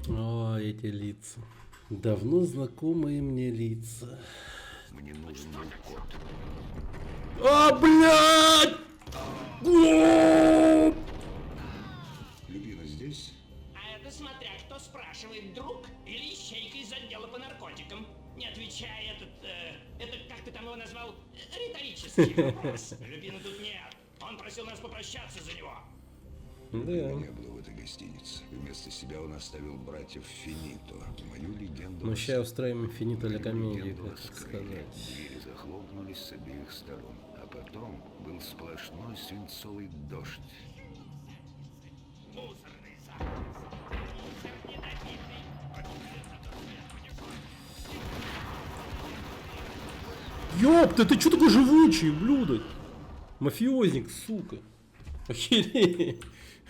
О, эти лица. Давно знакомые мне лица. Мне нужен мой кот. А, блядь! О! Любина здесь? А это смотря кто спрашивает, друг или ищейка из отдела по наркотикам. Не отвечай, это как ты там его назвал? Риторический вопрос. Любина тут нет. Он просил нас попрощаться за него. Да. Не было в этой гостинице. Вместо себя он оставил братьев Финито. Мою легенду... Ну, сейчас устроим финита для комедии, легенду как раскрыли. сказать. Двери захлопнулись с обеих сторон. А потом был сплошной свинцовый дождь. Мусорный запас. Мусор недопитый. Ёпта, ты чё такой живучий, блюдо? Мафиозник, сука. Охереть.